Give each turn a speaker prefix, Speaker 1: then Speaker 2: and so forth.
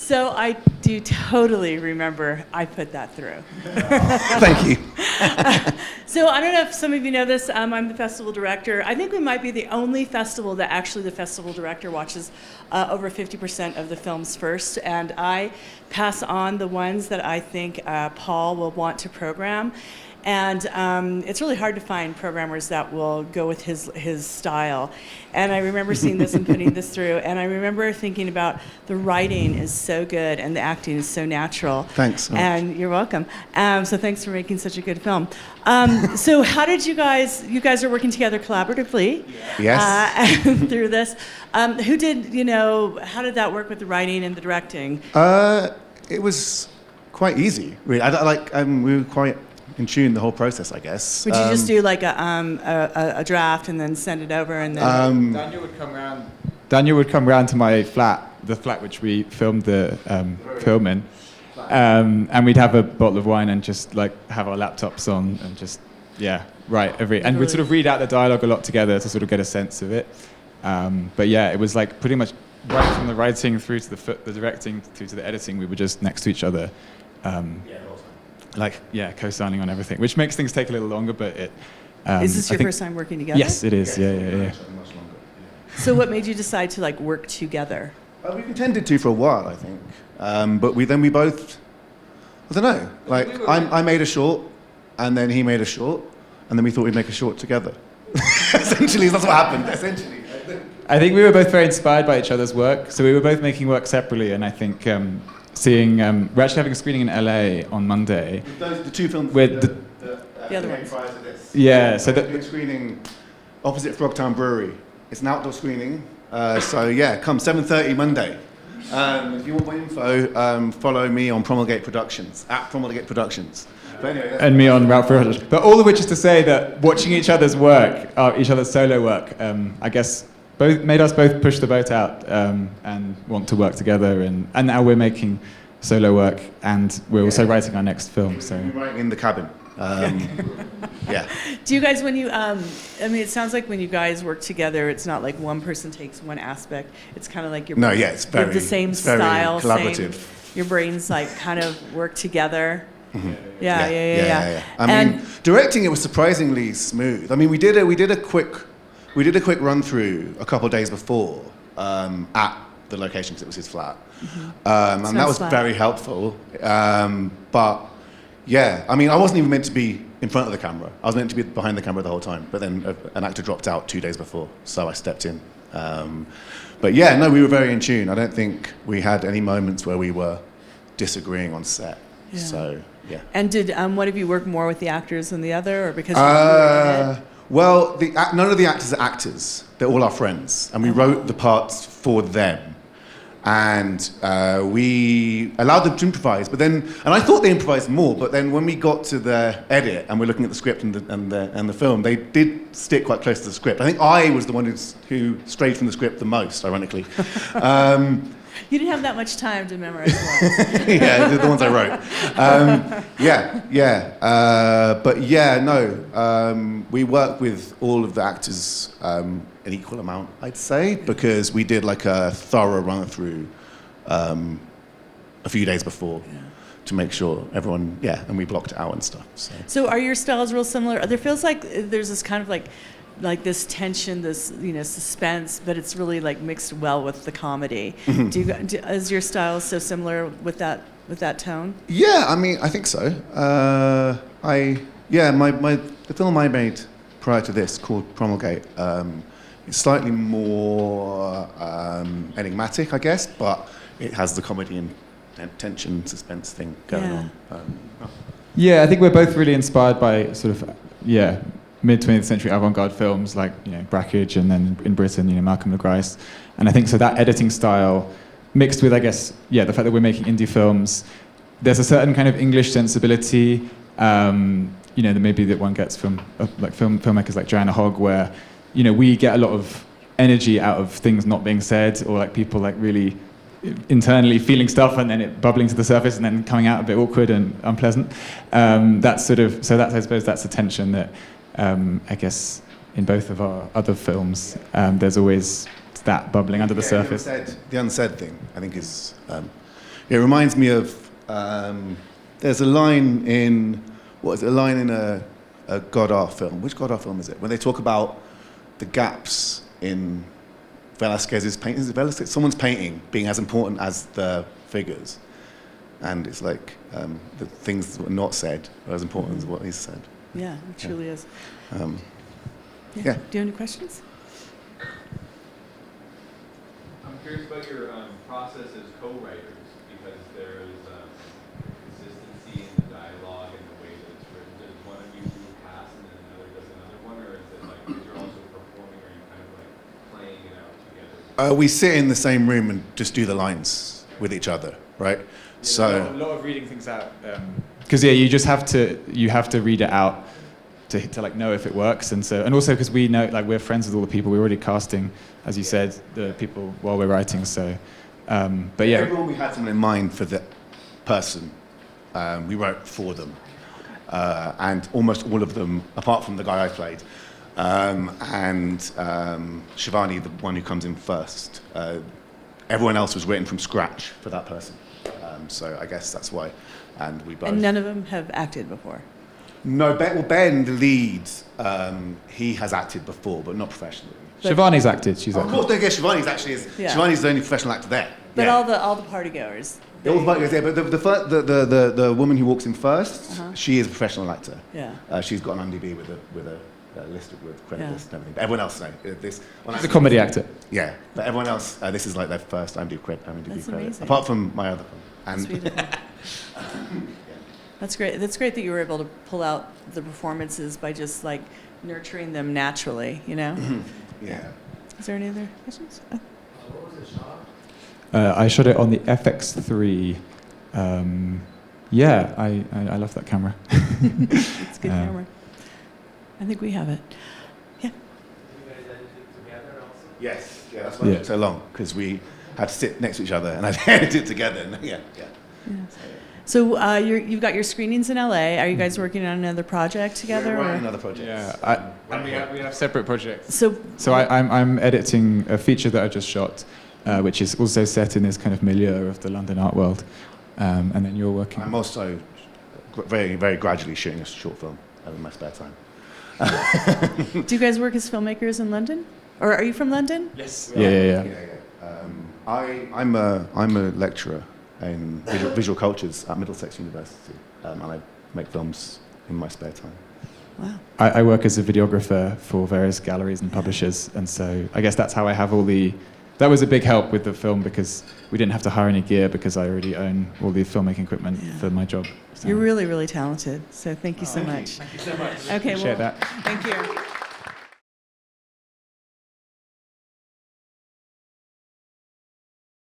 Speaker 1: So I do totally remember I put that through.
Speaker 2: Thank you.
Speaker 1: So I don't know if some of you know this. I'm the festival director. I think we might be the only festival that actually the festival director watches over 50% of the films first. And I pass on the ones that I think Paul will want to program. And it's really hard to find programmers that will go with his style. And I remember seeing this and putting this through, and I remember thinking about the writing is so good and the acting is so natural.
Speaker 2: Thanks so much.
Speaker 1: And you're welcome. So thanks for making such a good film. So how did you guys are working together collaboratively?
Speaker 2: Yes.
Speaker 1: Through this. How did that work with the writing and the directing?
Speaker 2: It was quite easy, really. We were quite in tune the whole process, I guess.
Speaker 1: Would you just do like a draft and then send it over and then?
Speaker 3: Daniel would come round to my flat, the flat which we filmed the film in, and we'd have a bottle of wine and just like have our laptops on and just write and we'd sort of read out the dialogue a lot together to sort of get a sense of it. But yeah, it was like pretty much right from the writing through to the directing through to the editing. We were just next to each other. Co-signing on everything, which makes things take a little longer, but it...
Speaker 1: Is this your first time working together?
Speaker 3: Yes, it is, yeah.
Speaker 1: So what made you decide to work together?
Speaker 2: We've intended to for a while, I think. But we both, I don't know, I made a short, and then he made a short, and then we thought we'd make a short together. Essentially, that's what happened, essentially.
Speaker 3: I think we were both very inspired by each other's work, so we were both making work separately, and I think... we're actually having a screening in LA on Monday.
Speaker 2: The two films
Speaker 1: the other ones
Speaker 2: prior to this.
Speaker 3: Yeah, so
Speaker 2: we're screening opposite Frogtown Brewery. It's an outdoor screening. Come 7:30 Monday. If you want more info, follow me on Promulgate Productions, at Promulgate Productions. But anyway,
Speaker 3: and me on Route 400. But all of which is to say that watching each other's work, each other's solo work, I guess made us both push the boat out and want to work together. And now we're making solo work, and we're also writing our next film. So
Speaker 2: we're writing in the cabin.
Speaker 1: Do you guys, when you, it sounds like when you guys work together, it's not like one person takes one aspect. It's kind of like you have the same style,
Speaker 2: collaborative.
Speaker 1: Your brains kind of work together.
Speaker 2: Mm-hmm.
Speaker 1: Yeah.
Speaker 2: Directing it was surprisingly smooth. We did a quick run through a couple of days before at the location because it was his flat, and that was very helpful. But yeah, I wasn't even meant to be in front of the camera. I was meant to be behind the camera the whole time. But then an actor dropped out 2 days before, so I stepped in. But yeah, no, we were very in tune. I don't think we had any moments where we were disagreeing on set.
Speaker 1: Yeah.
Speaker 2: So yeah.
Speaker 1: And did one of you work more with the actors than the other, or because you were in it?
Speaker 2: Well, none of the actors are actors. They're all our friends. And we wrote the parts for them. And we allowed them to improvise. And I thought they improvised more, but then when we got to the edit and we're looking at the script and the film, they did stick quite close to the script. I think I was the one who strayed from the script the most, ironically.
Speaker 1: You didn't have that much time to memorize lines.
Speaker 2: Yeah, the ones I wrote. We work with all of the actors an equal amount, I'd say, because we did a thorough run-through a few days before to make sure everyone, and we blocked it out and stuff.
Speaker 1: So are your styles real similar? There feels like there's this kind of like this tension, this suspense, but it's really mixed well with the comedy. Mm-hmm. Is your style so similar with that tone?
Speaker 2: Yeah, I think so. The film I made prior to this called Promulgate. It's slightly more enigmatic, I guess, but it has the comedy and tension, suspense thing going on.
Speaker 3: Yeah, I think we're both really inspired by mid-20th century avant-garde films like Brakhage, and then in Britain, Malcolm McGrice. And I think so that editing style mixed with, I guess, the fact that we're making indie films, there's a certain kind of English sensibility, that maybe that one gets from filmmakers like Joanna Hogg, where, we get a lot of energy out of things not being said, or people really internally feeling stuff and then it bubbling to the surface and then coming out a bit awkward and unpleasant. I suppose that's a tension that I guess in both of our other films, there's always that bubbling under the surface.
Speaker 2: The unsaid thing, I think, is It reminds me of, there's a line in, a Godard film. Which Godard film is it? When they talk about the gaps in Velasquez's painting. Is it Velasquez? Someone's painting being as important as the figures. And it's like the things that were not said are as important as what is said.
Speaker 1: Yeah, it truly is.
Speaker 2: Yeah.
Speaker 1: Do you have any questions?
Speaker 4: I'm curious about your process as co-writers, because there is consistency in the dialogue and the way that it's written. Does one of you do a pass and then another does another one, or is it like, because you're also performing, are you kind of like playing it out together?
Speaker 2: We sit in the same room and just do the lines with each other, right?
Speaker 3: A lot of reading things out. Because you just have to read it out to like know if it works, and also because we know, like, we're friends with all the people, we're already casting, as you said, the people while we're writing. So, but yeah.
Speaker 2: Everyone, we had someone in mind for the person. We wrote for them, and almost all of them, apart from the guy I played, and Shivani, the one who comes in first. Everyone else was written from scratch for that person. So I guess that's why. And we both.
Speaker 1: And none of them have acted before?
Speaker 2: No, Ben, the lead, he has acted before, but not professionally.
Speaker 3: Shivani's acted. She's
Speaker 2: Of
Speaker 3: acted.
Speaker 2: course, Shivani's actually is.
Speaker 1: Yeah.
Speaker 2: Shivani's the only professional actor there.
Speaker 1: But
Speaker 2: yeah.
Speaker 1: all the party goers.
Speaker 2: All the party goers, yeah. But the woman who walks in first, she is a professional actor.
Speaker 1: Yeah.
Speaker 2: She's got an IMDb with a list with credit list and everything. But everyone else, no. She's
Speaker 3: a comedy actor.
Speaker 2: Yeah, but everyone else, this is like their first IMDb credit.
Speaker 1: That's
Speaker 2: credit.
Speaker 1: amazing.
Speaker 2: Apart from my other film.
Speaker 1: That's beautiful. That's great. That's great that you were able to pull out the performances by just like nurturing them naturally, you know?
Speaker 2: Yeah.
Speaker 1: Is there any other questions? Oh.
Speaker 4: What was it shot?
Speaker 3: I shot it on the FX3. Yeah, I love that camera.
Speaker 1: It's a good camera. I think we have it. Yeah.
Speaker 4: You guys edited together also?
Speaker 2: Yes. Yeah, that's why it took so long, because we had to sit next to each other and I edited together. And yeah.
Speaker 1: So you've got your screenings in LA. Are you guys working on another project together?
Speaker 2: We're
Speaker 1: or?
Speaker 2: writing another project.
Speaker 3: Yeah, and we have separate projects.
Speaker 1: So
Speaker 3: I'm editing a feature that I just shot, which is also set in this kind of milieu of the London art world. And then you're working.
Speaker 2: I'm also very, very gradually shooting a short film in my spare time.
Speaker 1: do you guys work as filmmakers in London? Or are you from London?
Speaker 3: Yes. Yeah.
Speaker 2: I'm a lecturer in visual cultures at Middlesex University, and I make films in my spare time.
Speaker 1: Wow.
Speaker 3: I work as a videographer for various galleries and publishers, and so I guess that's how I have all the... That was a big help with the film, because we didn't have to hire any gear because I already own all the filmmaking equipment for my job. So.
Speaker 1: You're really, really talented, so thank you so much.
Speaker 4: Thank you so much.
Speaker 1: Okay,
Speaker 3: Appreciate that.
Speaker 1: Thank you.